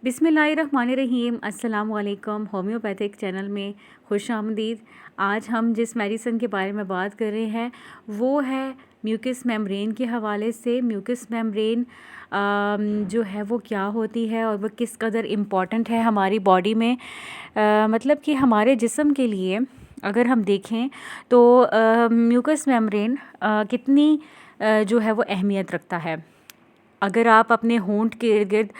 बिस्मिल्लाहिर्रहमानिर्रहीम। अस्सलाम वालेकुम। होम्योपैथिक चैनल में खुशामदीद। आज हम जिस मेडिसिन के बारे में बात कर रहे हैं वो है म्यूकस मेम्ब्रेन के हवाले से। म्यूकस मेम्ब्रेन जो है वो क्या होती है और वो किस कदर इम्पॉर्टेंट है हमारी बॉडी में। मतलब कि हमारे जिस्म के लिए अगर हम देखें तो म्यूकस मेम्ब्रेन कितनी जो है वो अहमियत रखता है। अगर आप अपने होंठ के इर्द गिर्द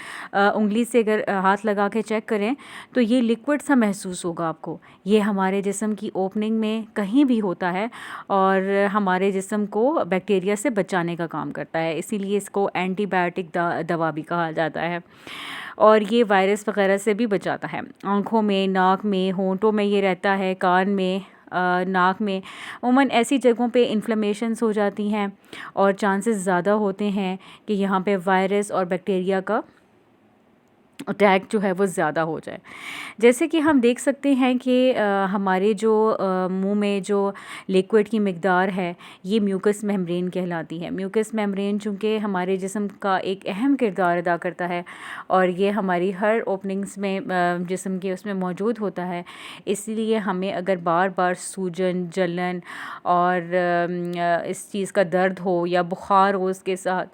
उंगली से अगर हाथ लगा के चेक करें तो ये लिक्विड सा महसूस होगा आपको। ये हमारे जिस्म की ओपनिंग में कहीं भी होता है और हमारे जिस्म को बैक्टीरिया से बचाने का काम करता है, इसीलिए इसको एंटीबायोटिक दवा भी कहा जाता है। और ये वायरस वगैरह से भी बचाता है। आँखों में, नाक में, होंठों में ये रहता है, कान में, नाक में। उमूमन ऐसी जगहों पे इन्फ्लेमेशंस हो जाती हैं और चांसेस ज़्यादा होते हैं कि यहाँ पे वायरस और बैक्टीरिया का अटैक जो है वो ज़्यादा हो जाए। जैसे कि हम देख सकते हैं कि हमारे जो मुंह में जो लिक्विड की मिकदार है ये म्यूकस मेम्ब्रेन कहलाती है। म्यूकस मेम्ब्रेन चूँकि हमारे जिस्म का एक अहम किरदार अदा करता है और ये हमारी हर ओपनिंग्स में जिस्म के उसमें मौजूद होता है, इसलिए हमें अगर बार बार सूजन, जलन और इस चीज़ का दर्द हो या बुखार हो उसके साथ,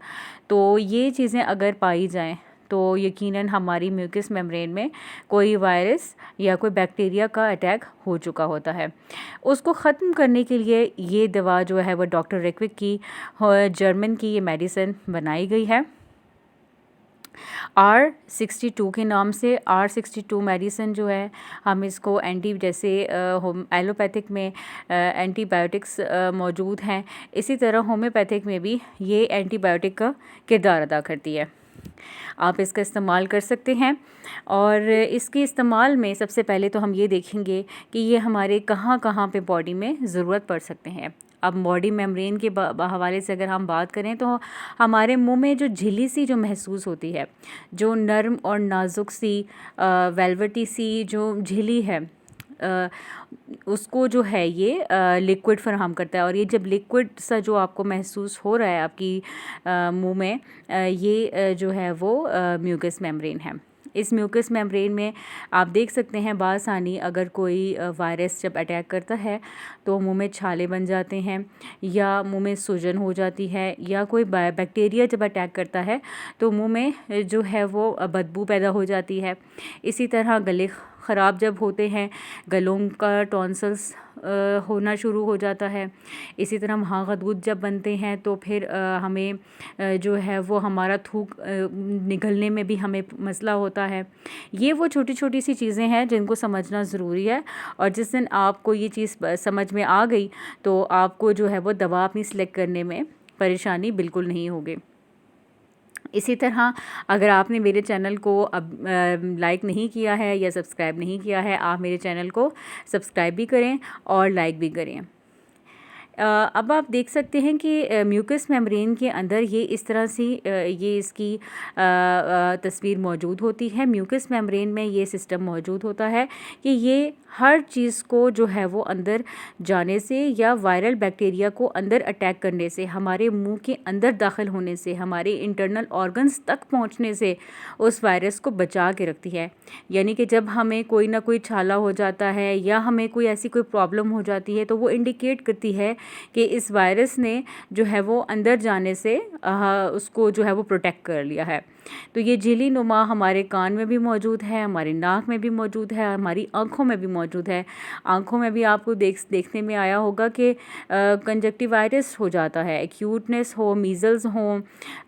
तो ये चीज़ें अगर पाई जाएँ तो यकीनन हमारी म्यूकस मेम्ब्रेन में कोई वायरस या कोई बैक्टीरिया का अटैक हो चुका होता है। उसको ख़त्म करने के लिए ये दवा जो है वो डॉक्टर रेक्विक की जर्मन की ये मेडिसिन बनाई गई है R62 के नाम से। R62 मेडिसिन जो है हम इसको जैसे एलोपैथिक में एंटीबायोटिक्स मौजूद हैं, इसी तरह होम्योपैथिक में भी ये एंटीबायोटिक का किरदार अदा करती है। आप इसका इस्तेमाल कर सकते हैं और इसके इस्तेमाल में सबसे पहले तो हम ये देखेंगे कि ये हमारे कहाँ कहाँ पे बॉडी में ज़रूरत पड़ सकते हैं। अब बॉडी मेम्ब्रेन के हवाले से अगर हम बात करें तो हमारे मुंह में जो झिल्ली सी जो महसूस होती है, जो नरम और नाजुक सी वेलवेटी सी जो झिल्ली है, उसको जो है ये लिक्विड फराहम करता है। और ये जब लिक्विड सा जो आपको महसूस हो रहा है आपकी मुंह में, ये जो है वो म्यूकस मेम्ब्रेन है। इस म्यूकस मेम्ब्रेन में आप देख सकते हैं बासानी अगर कोई वायरस जब अटैक करता है तो मुंह में छाले बन जाते हैं या मुंह में सूजन हो जाती है, या कोई बैक्टीरिया जब अटैक करता है तो मुंह में जो है वो बदबू पैदा हो जाती है। इसी तरह गले ख़राब जब होते हैं, गलों का टॉन्सिल्स होना शुरू हो जाता है। इसी तरह महागदगुद जब बनते हैं तो फिर हमें जो है वो हमारा थूक निगलने में भी हमें मसला होता है। ये वो छोटी छोटी सी चीज़ें हैं जिनको समझना ज़रूरी है, और जिस दिन आपको ये चीज़ समझ में आ गई तो आपको जो है वो दवा अपनी सिलेक्ट करने में परेशानी बिल्कुल नहीं होगी। इसी तरह अगर आपने मेरे चैनल को अब लाइक नहीं किया है या सब्सक्राइब नहीं किया है, आप मेरे चैनल को सब्सक्राइब भी करें और लाइक भी करें। अब आप देख सकते हैं कि म्यूकस मेम्ब्रेन के अंदर ये इस तरह से ये इसकी तस्वीर मौजूद होती है। म्यूकस मेम्ब्रेन में ये सिस्टम मौजूद होता है कि ये हर चीज़ को जो है वो अंदर जाने से या वायरल बैक्टीरिया को अंदर अटैक करने से, हमारे मुंह के अंदर दाखिल होने से, हमारे इंटरनल ऑर्गन्स तक पहुंचने से उस वायरस को बचा के रखती है। यानी कि जब हमें कोई ना कोई छाला हो जाता है या हमें कोई ऐसी कोई प्रॉब्लम हो जाती है तो वो इंडिकेट करती है कि इस वायरस ने जो है वो अंदर जाने से उसको जो है वो प्रोटेक्ट कर लिया है। तो ये झिल्ली नुमा हमारे कान में भी मौजूद है, हमारे नाक में भी मौजूद है, हमारी आँखों में भी मौजूद है। आँखों में भी आपको देखने में आया होगा कि कंजक्टिवाइटिस हो जाता है, एक्यूटनेस हो, मीज़ल्स हो,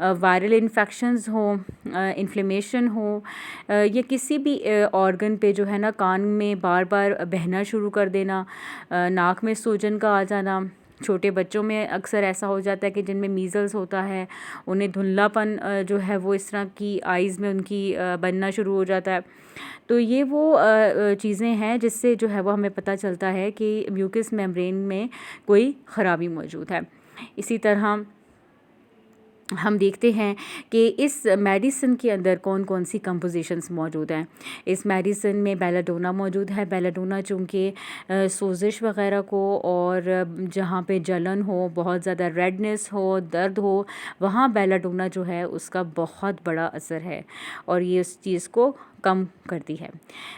वायरल इन्फेक्शंस हो, इन्फ्लेमेशन हो, या किसी भी ऑर्गन पे जो है ना कान में बार बार बहना शुरू कर देना, नाक में सूजन का आ जाना। छोटे बच्चों में अक्सर ऐसा हो जाता है कि जिनमें मीज़ल्स होता है उन्हें धुंधलापन जो है वो इस तरह की आइज़ में उनकी बनना शुरू हो जाता है। तो ये वो चीज़ें हैं जिससे जो है वो हमें पता चलता है कि म्यूकस मेम्ब्रेन में कोई ख़राबी मौजूद है। इसी तरह हम देखते हैं कि इस मेडिसिन के अंदर कौन कौन सी कंपोजिशंस मौजूद हैं। इस मेडिसिन में बेलाडोना मौजूद है। बेलाडोना चूँकि सोजिश वग़ैरह को और जहाँ पे जलन हो, बहुत ज़्यादा रेडनेस हो, दर्द हो, वहाँ बेलाडोना जो है उसका बहुत बड़ा असर है और ये उस चीज़ को कम करती है।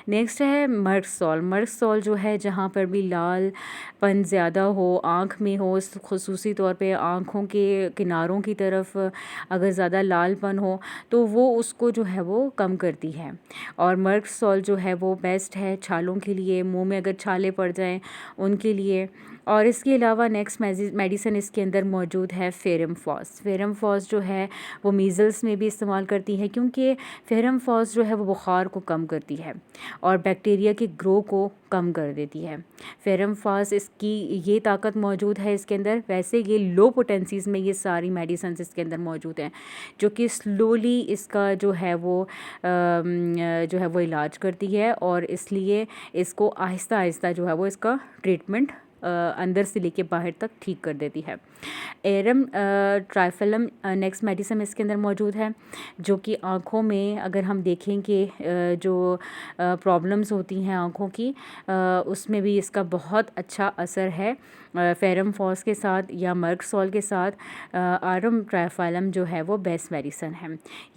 नेक्स्ट है मर्कसॉल। मर्कसॉल जो है जहाँ पर भी लालपन ज़्यादा हो, आँख में हो, ख़ुसूसी तौर पे आँखों के किनारों की तरफ अगर ज़्यादा लालपन हो तो वो उसको जो है वो कम करती है। और मर्कसॉल जो है वो बेस्ट है छालों के लिए, मुँह में अगर छाले पड़ जाएँ उनके लिए। और इसके अलावा नेक्स्ट मेडिसिन इसके अंदर मौजूद है फेरम फॉस। फेरम फॉस जो है वो मीज़ल्स में भी इस्तेमाल करती है क्योंकि फेरम फॉस जो है वो बुखार को कम करती है और बैक्टीरिया के ग्रो को कम कर देती है। फेरम फॉस इसकी ये ताकत मौजूद है इसके अंदर। वैसे ये लो पोटेंसीज़ में ये सारी मेडिसिन इसके अंदर मौजूद हैं जो कि स्लोली इसका जो है वो इलाज करती है और इसलिए इसको आहिस्ता आहिस्ता जो है वो इसका ट्रीटमेंट अंदर से लेके बाहर तक ठीक कर देती है। एरम ट्राइफलम नेक्स्ट मेडिसिन इसके अंदर मौजूद है जो कि आँखों में अगर हम देखें कि जो प्रॉब्लम्स होती हैं आँखों की उसमें भी इसका बहुत अच्छा असर है। फेरम फॉस के साथ या मर्कसॉल के साथ आरम ट्राइफलम जो है वो बेस्ट मेडिसिन है।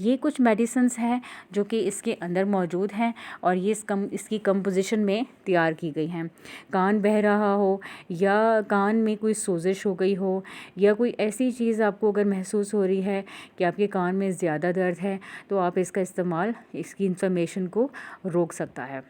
ये कुछ मेडिसिन्स हैं जो कि इसके अंदर मौजूद हैं और ये इसकी कंपोजिशन में तैयार की गई हैं। कान बह रहा हो या कान में कोई सोजिश हो गई हो या कोई ऐसी चीज़ आपको अगर महसूस हो रही है कि आपके कान में ज़्यादा दर्द है तो आप इसका इस्तेमाल इसकी इन्फ्लेमेशन को रोक सकता है।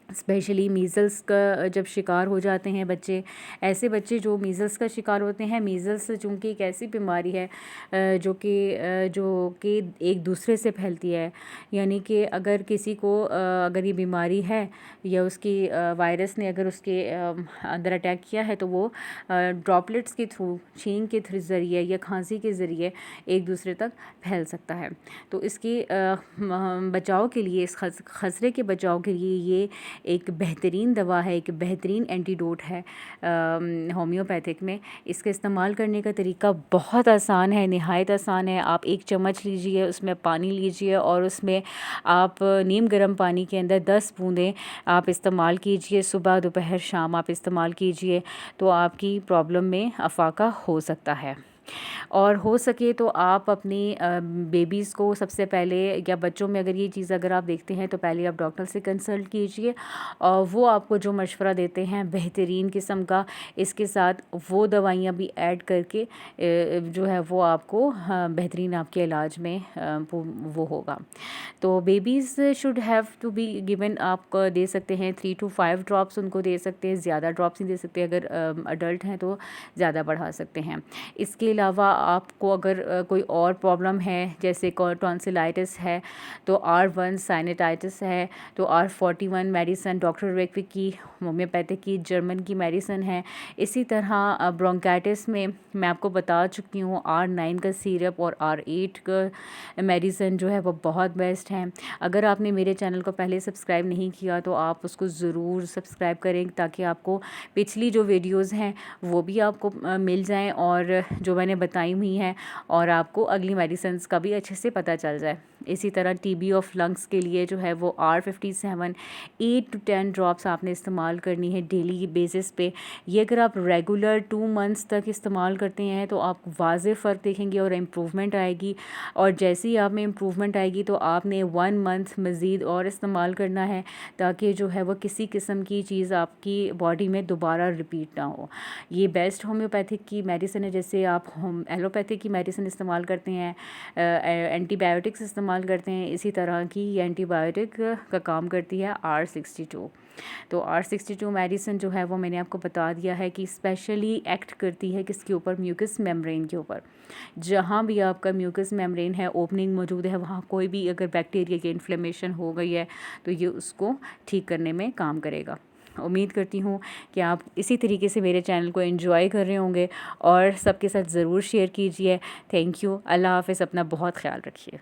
स्पेशली मीज़ल्स का जब शिकार हो जाते हैं बच्चे, ऐसे बच्चे जो मीज़ल्स का शिकार होते हैं, मीज़ल्स चूँकि एक ऐसी बीमारी है जो कि एक दूसरे से फैलती है। यानी कि अगर किसी को अगर ये बीमारी है या उसकी वायरस ने अगर उसके अंदर अटैक किया है तो वो ड्रॉपलेट्स के थ्रू, छींक के ज़रिए या खांसी के ज़रिए एक दूसरे तक फैल सकता है। तो इसके बचाव के लिए, इस खसरे के बचाव के लिए ये एक बेहतरीन दवा है, एक बेहतरीन एंटीडोट है होम्योपैथिक में। इसका इस्तेमाल करने का तरीका बहुत आसान है, निहायत आसान है। आप एक चम्मच लीजिए, उसमें पानी लीजिए और उसमें आप नीम गर्म पानी के अंदर 10 बूंदें आप इस्तेमाल कीजिए। सुबह, दोपहर, शाम आप इस्तेमाल कीजिए तो आपकी प्रॉब्लम में अफाका हो सकता है। और हो सके तो आप अपनी बेबीज़ को सबसे पहले या बच्चों में अगर ये चीज़ अगर आप देखते हैं तो पहले आप डॉक्टर से कंसल्ट कीजिए और वो आपको जो मशवरा देते हैं बेहतरीन किस्म का, इसके साथ वो दवाइयाँ भी ऐड करके जो है वो आपको बेहतरीन आपके इलाज में वो होगा। तो babies should have to be given, आप दे सकते हैं 3 to 5 ड्रॉप्स उनको दे सकते हैं, ज़्यादा ड्रॉप्स नहीं दे सकते। अगर अडल्ट हैं तो ज़्यादा बढ़ा सकते हैं। इसके अलावा आपको अगर कोई और प्रॉब्लम है जैसे टॉन्सिलाइटिस है तो R1, साइनेटाइटिस है तो R41 मेडिसिन डॉक्टर रेक्विक की होम्योपैथिक की जर्मन की मेडिसिन है। इसी तरह ब्रोंकाइटिस में मैं आपको बता चुकी हूँ R9 का सिरप और R8 का मेडिसिन जो है वो बहुत बेस्ट है। अगर आपने मेरे चैनल को पहले सब्सक्राइब नहीं किया तो आप उसको ज़रूर सब्सक्राइब करें ताकि आपको पिछली जो वीडियोज़ हैं वो भी आपको मिल जाएँ और जो मैंने बताई हुई हैं और आपको अगली मेडिसिन्स का भी अच्छे से पता चल जाए। इसी तरह टीबी ऑफ लंग्स के लिए जो है वो R57 8 to 10 ड्रॉप्स आपने इस्तेमाल करनी है डेली बेसिस पे। ये अगर आप रेगुलर 2 मंथ्स तक इस्तेमाल करते हैं तो आप वाज़ेह फ़र्क देखेंगे और इम्प्रूवमेंट आएगी। और जैसे ही आप में इम्प्रूवमेंट आएगी तो आपने 1 मंथ मज़ीद और इस्तेमाल करना है ताकि जो है वो किसी किस्म की चीज़ आपकी बॉडी में दोबारा रिपीट ना हो। ये बेस्ट होम्योपैथिक की मेडिसिन है। जैसे आप एलोपैथिक की मेडिसिन इस्तेमाल करते हैं, एंटीबायोटिक्स इस्तेमाल करते हैं, इसी तरह की ये एंटीबायोटिक का काम करती है R62। तो R62 मेडिसिन जो है वो मैंने आपको बता दिया है कि स्पेशली एक्ट करती है किसके ऊपर, म्यूकस मेम्ब्रेन के ऊपर। जहाँ भी आपका म्यूकस मेम्ब्रेन है, ओपनिंग मौजूद है, वहाँ कोई भी अगर बैक्टीरिया की इन्फ्लेमेशन हो गई है तो ये उसको ठीक करने में काम करेगा। उम्मीद करती हूँ कि आप इसी तरीके से मेरे चैनल को एंजॉय कर रहे होंगे और सबके साथ ज़रूर शेयर कीजिए। Thank you. अल्लाह हाफ़िज़। अपना बहुत ख्याल रखिए।